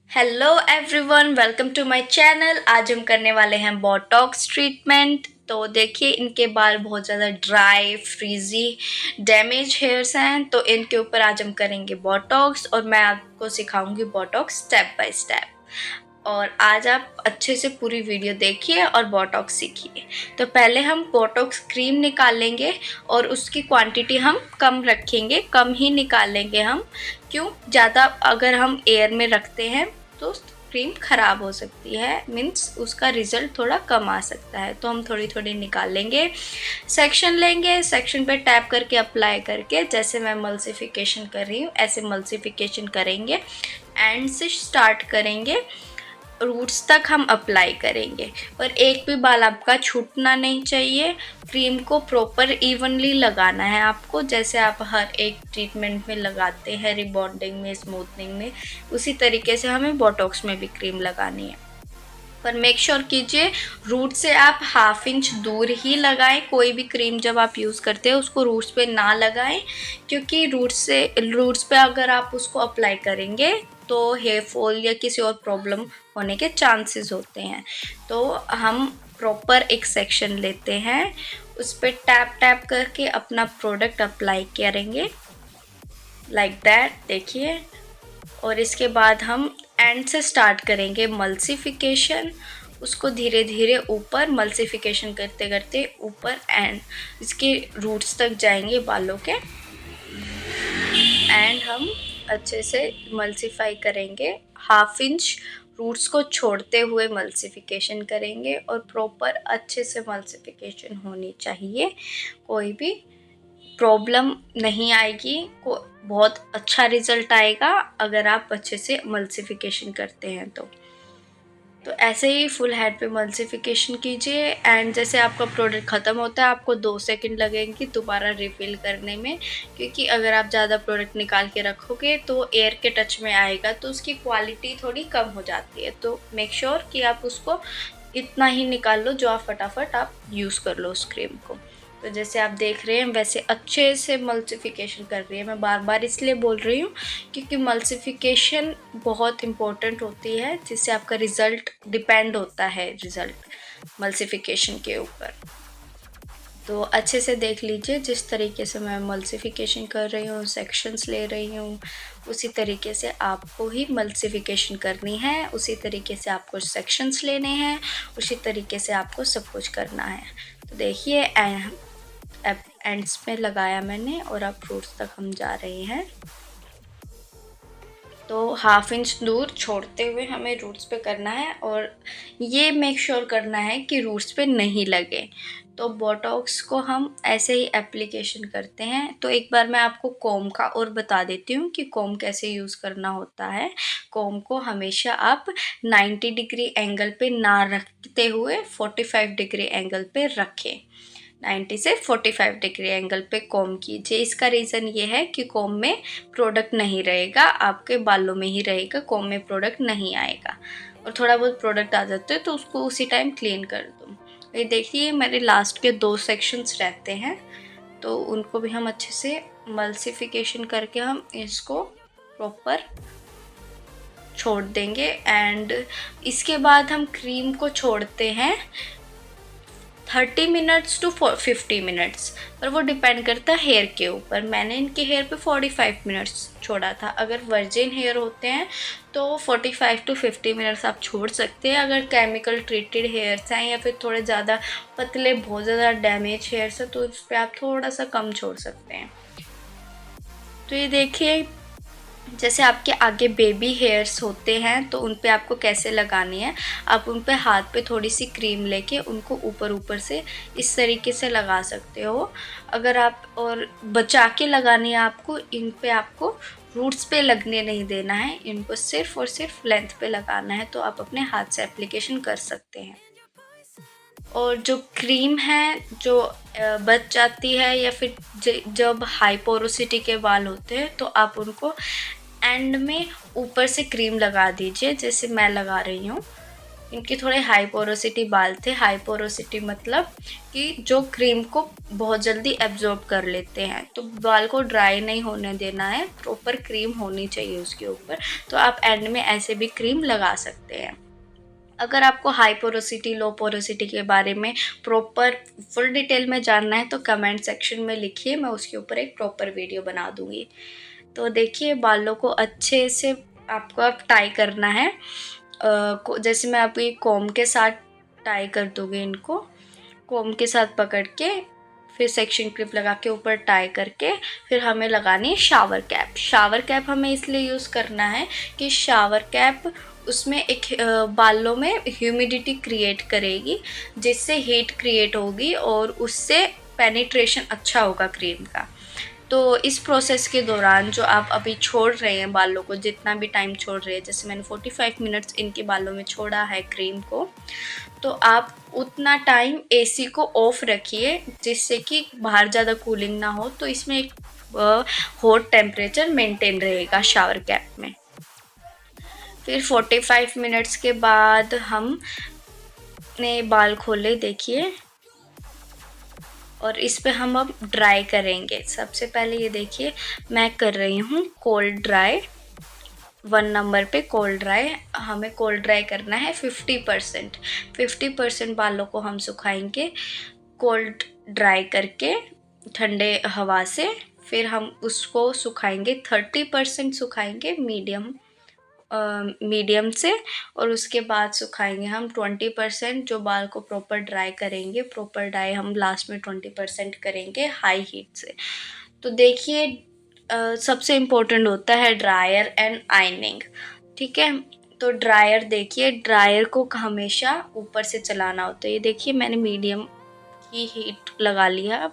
Hello everyone, welcome to my channel. आज हम करने वाले हैं बोटॉक्स ट्रीटमेंट। तो देखिए, इनके बाल बहुत ज़्यादा ड्राई, फ्रीजी, डैमेज हेयर्स हैं, तो इनके ऊपर आज हम करेंगे बोटॉक्स और मैं आपको सिखाऊंगी बोटॉक्स स्टेप बाय स्टेप। और आज आप अच्छे से पूरी वीडियो देखिए और बोटॉक्स सीखिए। तो पहले हम बोटॉक्स क्रीम निकालेंगे और उसकी क्वांटिटी हम कम रखेंगे, कम ही निकालेंगे हम। क्यों? ज़्यादा अगर हम एयर में रखते हैं तो क्रीम ख़राब हो सकती है, मीन्स उसका रिज़ल्ट थोड़ा कम आ सकता है। तो हम थोड़ी थोड़ी निकालेंगे, सेक्शन लेंगे, सेक्शन पे टैप करके अप्लाई करके, जैसे मैं मल्सिफिकेशन कर रही हूँ ऐसे मल्सिफिकेशन करेंगे। एंड से स्टार्ट करेंगे, रूट्स तक हम अप्लाई करेंगे और एक भी बाल आपका छूटना नहीं चाहिए। क्रीम को प्रॉपर इवनली लगाना है आपको, जैसे आप हर एक ट्रीटमेंट में लगाते हैं, रिबॉन्डिंग में, स्मूथनिंग में, उसी तरीके से हमें बोटॉक्स में भी क्रीम लगानी है। पर मेक श्योर कीजिए रूट से आप हाफ इंच दूर ही लगाएं। कोई भी क्रीम जब आप यूज़ करते हैं उसको रूट्स पे ना लगाएं, क्योंकि रूट्स पे अगर आप उसको अप्लाई करेंगे तो हेयर फॉल या किसी और प्रॉब्लम होने के चांसेस होते हैं। तो हम प्रॉपर एक सेक्शन लेते हैं, उस पर टैप टैप करके अपना प्रोडक्ट अप्लाई करेंगे, लाइक दैट, देखिए। और इसके बाद हम एंड से स्टार्ट करेंगे मल्सिफिकेशन। उसको धीरे धीरे ऊपर मल्सिफिकेशन करते करते ऊपर एंड इसके रूट्स तक जाएंगे बालों के। एंड हम अच्छे से मल्सीफाई करेंगे, हाफ इंच रूट्स को छोड़ते हुए मल्सिफिकेशन करेंगे और प्रॉपर अच्छे से मल्सिफिकेशन होनी चाहिए। कोई भी प्रॉब्लम नहीं आएगी, को बहुत अच्छा रिजल्ट आएगा अगर आप अच्छे से मल्सिफिकेशन करते हैं तो ऐसे ही फुल हेड पे मल्सिफिकेशन कीजिए। एंड जैसे आपका प्रोडक्ट ख़त्म होता है आपको 2 सेकंड लगेंगे दोबारा रिफ़िल करने में, क्योंकि अगर आप ज़्यादा प्रोडक्ट निकाल के रखोगे तो एयर के टच में आएगा तो उसकी क्वालिटी थोड़ी कम हो जाती है। तो मेक श्योर कि आप उसको इतना ही निकाल लो जो आप फटाफट आप यूज़ कर लो उस क्रीम को। तो जैसे आप देख रहे हैं वैसे अच्छे से मल्सिफिकेशन कर रही है। मैं बार बार इसलिए बोल रही हूँ क्योंकि मल्सिफिकेशन बहुत इम्पोर्टेंट होती है, जिससे आपका रिज़ल्ट डिपेंड होता है, रिज़ल्ट मल्सिफिकेशन के ऊपर। तो अच्छे से देख लीजिए, जिस तरीके से मैं मल्सिफिकेशन कर रही हूँ, सेक्शंस ले रही हूँ, उसी तरीके से आपको ही मल्सिफिकेशन करनी है, उसी तरीके से आपको सेक्शंस लेने हैं, उसी तरीके से आपको सब कुछ करना है। तो देखिए एंड्स में लगाया मैंने और अब फ्रूट्स तक हम जा रहे हैं। तो हाफ इंच दूर छोड़ते हुए हमें रूट्स पे करना है और ये मेक श्योर करना है कि रूट्स पे नहीं लगे। तो बोटॉक्स को हम ऐसे ही एप्लीकेशन करते हैं। तो एक बार मैं आपको कॉम का और बता देती हूँ कि कॉम कैसे यूज़ करना होता है। कॉम को हमेशा आप 90 डिग्री एंगल पे ना रखते हुए 45 डिग्री एंगल पे रखें। 90 से 45 डिग्री एंगल पे कॉम कीजिए। इसका रीज़न ये है कि कॉम में प्रोडक्ट नहीं रहेगा, आपके बालों में ही रहेगा, कॉम में प्रोडक्ट नहीं आएगा। और थोड़ा बहुत प्रोडक्ट आ जाता है तो उसको उसी टाइम क्लीन कर दो। ये देखिए मेरे लास्ट के 2 सेक्शंस रहते हैं, तो उनको भी हम अच्छे से मल्सिफिकेशन करके हम इसको प्रॉपर छोड़ देंगे। एंड इसके बाद हम क्रीम को छोड़ते हैं 30 मिनट्स टू 50 मिनट्स, पर वो डिपेंड करता है हेयर के ऊपर। मैंने इनके हेयर पे 45 मिनट्स छोड़ा था। अगर वर्जिन हेयर होते हैं तो 45 टू 50 मिनट्स आप छोड़ सकते हैं। अगर केमिकल ट्रीटेड हेयर्स हैं या फिर थोड़े ज़्यादा पतले, बहुत ज़्यादा डैमेज हेयर्स है तो उस पर आप थोड़ा सा कम छोड़ सकते हैं। तो ये देखिए, जैसे आपके आगे बेबी हेयर्स होते हैं तो उन पे आपको कैसे लगानी है, आप उन पे हाथ पे थोड़ी सी क्रीम लेके उनको ऊपर ऊपर से इस तरीके से लगा सकते हो। अगर आप और बचा के लगानी है आपको, इन पे आपको रूट्स पे लगने नहीं देना है, इनको सिर्फ और सिर्फ लेंथ पे लगाना है। तो आप अपने हाथ से एप्लीकेशन कर सकते हैं। और जो क्रीम है जो बच जाती है या फिर जब हाई पोरोसिटी के बाल होते हैं तो आप उनको एंड में ऊपर से क्रीम लगा दीजिए, जैसे मैं लगा रही हूँ। इनके थोड़े हाई पोरोसिटी बाल थे। हाई पोरोसिटी मतलब कि जो क्रीम को बहुत जल्दी एब्जॉर्ब कर लेते हैं। तो बाल को ड्राई नहीं होने देना है, प्रॉपर क्रीम होनी चाहिए उसके ऊपर। तो आप एंड में ऐसे भी क्रीम लगा सकते हैं। अगर आपको हाई पोरोसिटी लो पोरोसिटी के बारे में प्रॉपर फुल डिटेल में जानना है तो कमेंट सेक्शन में लिखिए, मैं उसके ऊपर एक प्रॉपर वीडियो बना दूँगी। तो देखिए बालों को अच्छे से आपको अब टाई करना है। जैसे मैं अभी कॉम्ब के साथ टाई कर दूँगी इनको, कॉम्ब के साथ पकड़ के फिर सेक्शन क्लिप लगा के ऊपर टाई करके फिर हमें लगानी है शावर कैप। शावर कैप हमें इसलिए यूज़ करना है कि शावर कैप उसमें एक बालों में ह्यूमिडिटी क्रिएट करेगी, जिससे हीट क्रिएट होगी और उससे पेनिट्रेशन अच्छा होगा क्रीम का। तो इस प्रोसेस के दौरान जो आप अभी छोड़ रहे हैं बालों को, जितना भी टाइम छोड़ रहे हैं, जैसे मैंने 45 मिनट्स इनके बालों में छोड़ा है क्रीम को, तो आप उतना टाइम एसी को ऑफ रखिए जिससे कि बाहर ज़्यादा कूलिंग ना हो। तो इसमें एक हॉट टेम्परेचर मेंटेन रहेगा शावर कैप में। फिर 45 मिनट्स के बाद हम ने बाल खोले, देखिए, और इस पे हम अब ड्राई करेंगे। सबसे पहले ये देखिए मैं कर रही हूँ कोल्ड ड्राई। 1 नंबर पे कोल्ड ड्राई, हमें कोल्ड ड्राई करना है 50% बालों को हम सुखाएंगे कोल्ड ड्राई करके ठंडे हवा से। फिर हम उसको सुखाएंगे 30% सुखाएंगे मीडियम से, और उसके बाद सुखाएंगे हम 20%। जो बाल को प्रॉपर ड्राई करेंगे, प्रॉपर ड्राई हम लास्ट में 20% करेंगे हाई हीट से। तो देखिए सबसे इम्पोर्टेंट होता है ड्रायर एंड आयनिंग, ठीक है। तो ड्रायर देखिए, ड्रायर को हमेशा ऊपर से चलाना होता है। ये देखिए मैंने मीडियम की हीट लगा लिया,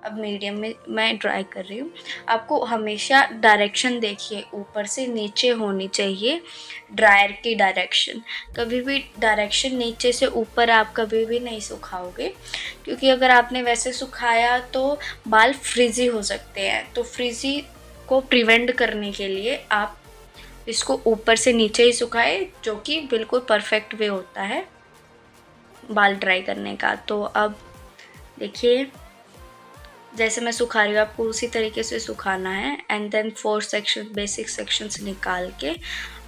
अब मीडियम में मैं ड्राई कर रही हूँ। आपको हमेशा डायरेक्शन देखिए ऊपर से नीचे होनी चाहिए, ड्रायर की डायरेक्शन। कभी भी डायरेक्शन नीचे से ऊपर आप कभी भी नहीं सुखाओगे, क्योंकि अगर आपने वैसे सुखाया तो बाल फ्रिजी हो सकते हैं। तो फ्रिजी को प्रिवेंट करने के लिए आप इसको ऊपर से नीचे ही सुखाए, जो कि बिल्कुल परफेक्ट वे होता है बाल ड्राई करने का। तो अब देखिए जैसे मैं सुखा रही हूँ, आपको उसी तरीके से सुखाना है। And then 4 section basic sections निकाल के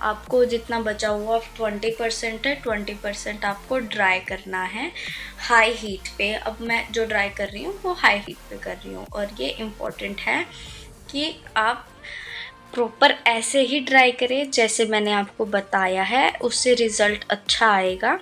आपको जितना बचा हुआ 20% है, 20% आपको ड्राई करना है हाई हीट पे। अब मैं जो ड्राई कर रही हूँ वो हाई हीट पे कर रही हूँ, और ये इम्पोर्टेंट है कि आप प्रॉपर ऐसे ही ड्राई करें जैसे मैंने आपको बताया है, उससे रिज़ल्ट अच्छा आएगा।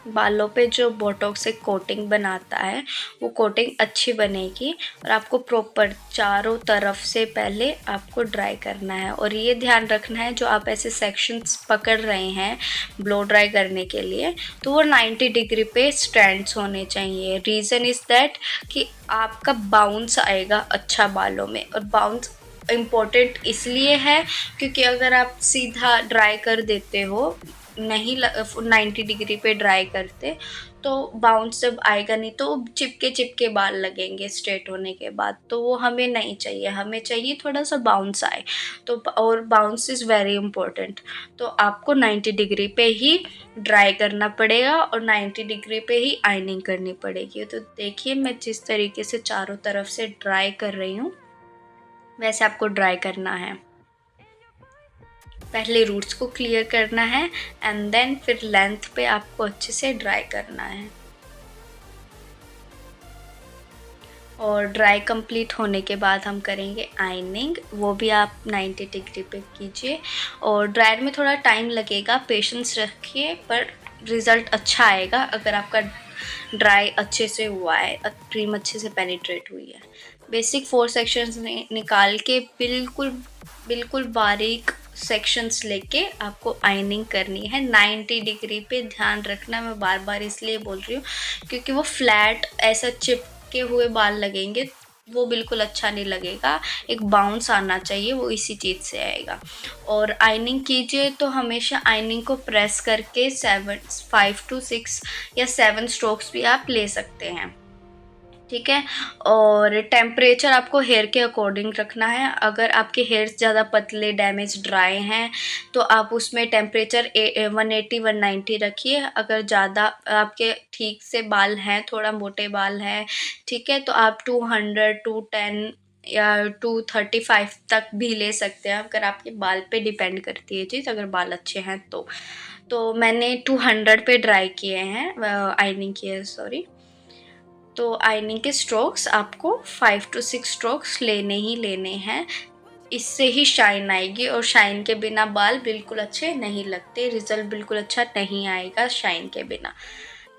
बालों पे जो बोटॉक्स से कोटिंग बनाता है वो कोटिंग अच्छी बनेगी, और आपको प्रॉपर चारों तरफ से पहले आपको ड्राई करना है। और ये ध्यान रखना है जो आप ऐसे सेक्शंस पकड़ रहे हैं ब्लो ड्राई करने के लिए, तो वो 90 डिग्री पे स्ट्रैंड्स होने चाहिए। रीज़न इज़ दैट कि आपका बाउंस आएगा अच्छा बालों में। और बाउंस इम्पोर्टेंट इसलिए है क्योंकि अगर आप सीधा ड्राई कर देते हो, नहीं 90 डिग्री पे ड्राई करते, तो बाउंस जब आएगा नहीं तो चिपके चिपके बाल लगेंगे स्ट्रेट होने के बाद, तो वो हमें नहीं चाहिए। हमें चाहिए थोड़ा सा बाउंस आए, तो और बाउंस इज़ वेरी इम्पोर्टेंट। तो आपको 90 डिग्री पे ही ड्राई करना पड़ेगा और 90 डिग्री पे ही आयनिंग करनी पड़ेगी। तो देखिए मैं जिस तरीके से चारों तरफ से ड्राई कर रही हूँ वैसे आपको ड्राई करना है। पहले रूट्स को क्लियर करना है एंड देन फिर लेंथ पे आपको अच्छे से ड्राई करना है। और ड्राई कंप्लीट होने के बाद हम करेंगे आयनिंग, वो भी आप 90 डिग्री पे कीजिए। और ड्रायर में थोड़ा टाइम लगेगा, पेशेंस रखिए, पर रिज़ल्ट अच्छा आएगा अगर आपका ड्राई अच्छे से हुआ है, क्रीम अच्छे से पेनिट्रेट हुई है। बेसिक 4 सेक्शंस निकाल के बिल्कुल बारीक सेक्शंस लेके आपको आयनिंग करनी है 90 डिग्री पे। ध्यान रखना, मैं बार बार इसलिए बोल रही हूँ क्योंकि वो फ्लैट ऐसा चिपके हुए बाल लगेंगे, वो बिल्कुल अच्छा नहीं लगेगा। एक बाउंस आना चाहिए, वो इसी चीज़ से आएगा। और आयनिंग कीजिए तो हमेशा आयनिंग को प्रेस करके 5 to 6 या 7 स्ट्रोक्स भी आप ले सकते हैं। ठीक है। और टेम्परेचर आपको हेयर के अकॉर्डिंग रखना है। अगर आपके हेयर ज़्यादा पतले, डैमेज, ड्राई हैं तो आप उसमें टेम्परेचर 180 190 रखिए। अगर ज़्यादा आपके ठीक से बाल हैं, थोड़ा मोटे बाल हैं, ठीक है, तो आप 200 210 या 235 तक भी ले सकते हैं। अगर आपके बाल पे डिपेंड करती है चीज़, अगर बाल अच्छे हैं तो मैंने 200 पे ड्राई किए हैं, आयनिंग किए हैं, सॉरी। तो आयनिंग के स्ट्रोक्स आपको 5 to 6 स्ट्रोक्स लेने ही लेने हैं। इससे ही शाइन आएगी, और शाइन के बिना बाल बिल्कुल अच्छे नहीं लगते, रिजल्ट बिल्कुल अच्छा नहीं आएगा शाइन के बिना।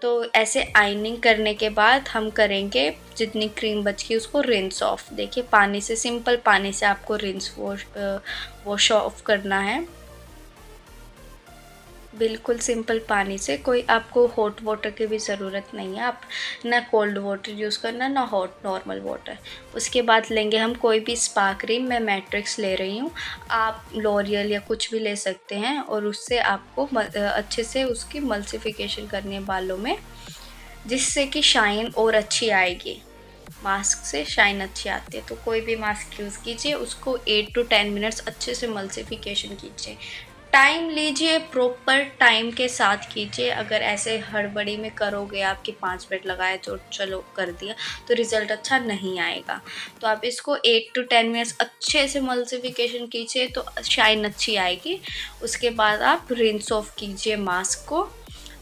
तो ऐसे आयनिंग करने के बाद हम करेंगे जितनी क्रीम बची उसको रिंस ऑफ। देखिए पानी से, सिंपल पानी से आपको रिंस वॉश ऑफ करना है, बिल्कुल सिंपल पानी से। कोई आपको हॉट वाटर की भी ज़रूरत नहीं है, आप ना कोल्ड वाटर यूज़ करना ना हॉट, नॉर्मल वाटर। उसके बाद लेंगे हम कोई भी स्पा क्रीम, मैं मैट्रिक्स ले रही हूँ, आप लॉरियल या कुछ भी ले सकते हैं। और उससे आपको अच्छे से उसकी मल्सिफिकेशन करनी है बालों में, जिससे कि शाइन और अच्छी आएगी। मास्क से शाइन अच्छी आती है, तो कोई भी मास्क यूज़ कीजिए, उसको 8 to 10 मिनट्स अच्छे से मल्सिफिकेशन कीजिए। टाइम लीजिए, प्रॉपर टाइम के साथ कीजिए। अगर ऐसे हड़बड़ी में करोगे, आपके 5 मिनट लगाए तो चलो कर दिया, तो रिज़ल्ट अच्छा नहीं आएगा। तो आप इसको 8 to 10 मिनट्स अच्छे से मल्सिफिकेशन कीजिए, तो शाइन अच्छी आएगी। उसके बाद आप रिंस ऑफ कीजिए मास्क को।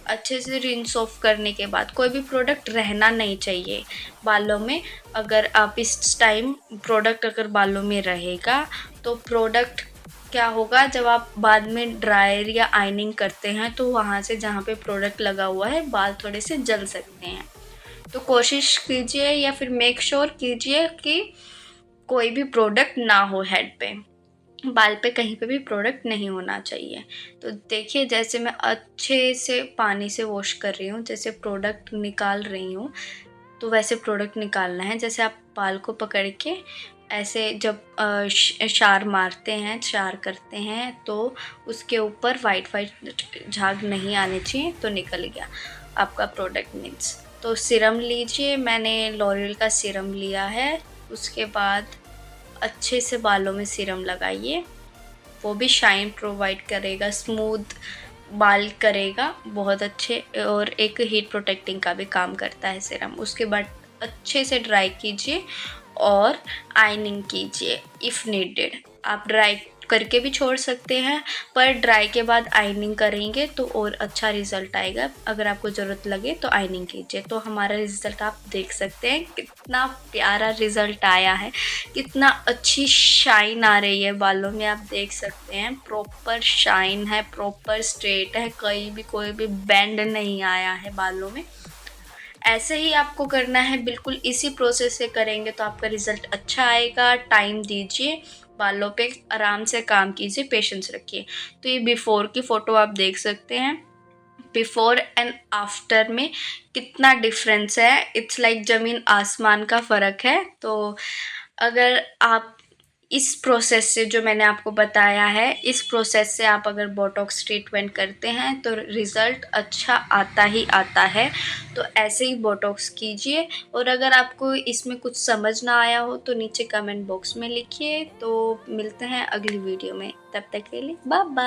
अच्छे से रिंस ऑफ करने के बाद कोई भी प्रोडक्ट रहना नहीं चाहिए बालों में। अगर आप इस टाइम प्रोडक्ट अगर बालों में रहेगा तो प्रोडक्ट क्या होगा, जब आप बाद में ड्रायर या आयनिंग करते हैं तो वहाँ से जहाँ पे प्रोडक्ट लगा हुआ है बाल थोड़े से जल सकते हैं। तो कोशिश कीजिए या फिर मेक श्योर कीजिए कि कोई भी प्रोडक्ट ना हो हेड पे, बाल पे कहीं पे भी प्रोडक्ट नहीं होना चाहिए। तो देखिए जैसे मैं अच्छे से पानी से वॉश कर रही हूँ, जैसे प्रोडक्ट निकाल रही हूँ, तो वैसे प्रोडक्ट निकालना है। जैसे आप बाल को पकड़ के ऐसे जब शार मारते हैं, शार करते हैं, तो उसके ऊपर वाइट वाइट झाग नहीं आने चाहिए, तो निकल गया आपका प्रोडक्ट मीन्स। तो सीरम लीजिए, मैंने लॉरियल का सीरम लिया है। उसके बाद अच्छे से बालों में सीरम लगाइए, वो भी शाइन प्रोवाइड करेगा, स्मूथ बाल करेगा बहुत अच्छे, और एक हीट प्रोटेक्टिंग का भी काम करता है सीरम। उसके बाद अच्छे से ड्राई कीजिए और आयनिंग कीजिए इफ़ नीडेड। आप ड्राई करके भी छोड़ सकते हैं, पर ड्राई के बाद आयनिंग करेंगे तो और अच्छा रिज़ल्ट आएगा। अगर आपको ज़रूरत लगे तो आयनिंग कीजिए। तो हमारा रिज़ल्ट आप देख सकते हैं, कितना प्यारा रिज़ल्ट आया है, कितना अच्छी शाइन आ रही है बालों में। आप देख सकते हैं प्रॉपर शाइन है, प्रॉपर स्ट्रेट है, कहीं भी कोई भी बैंड नहीं आया है बालों में। ऐसे ही आपको करना है, बिल्कुल इसी प्रोसेस से करेंगे तो आपका रिज़ल्ट अच्छा आएगा। टाइम दीजिए, बालों पे आराम से काम कीजिए, पेशेंस रखिए। तो ये बिफ़ोर की फ़ोटो आप देख सकते हैं, बिफ़ोर एंड आफ्टर में कितना डिफरेंस है। इट्स लाइक ज़मीन आसमान का फ़र्क है। तो अगर आप इस प्रोसेस से, जो मैंने आपको बताया है, इस प्रोसेस से आप अगर बोटॉक्स ट्रीटमेंट करते हैं तो रिज़ल्ट अच्छा आता ही आता है। तो ऐसे ही बोटॉक्स कीजिए। और अगर आपको इसमें कुछ समझ ना आया हो तो नीचे कमेंट बॉक्स में लिखिए। तो मिलते हैं अगली वीडियो में, तब तक के लिए बाय बाय।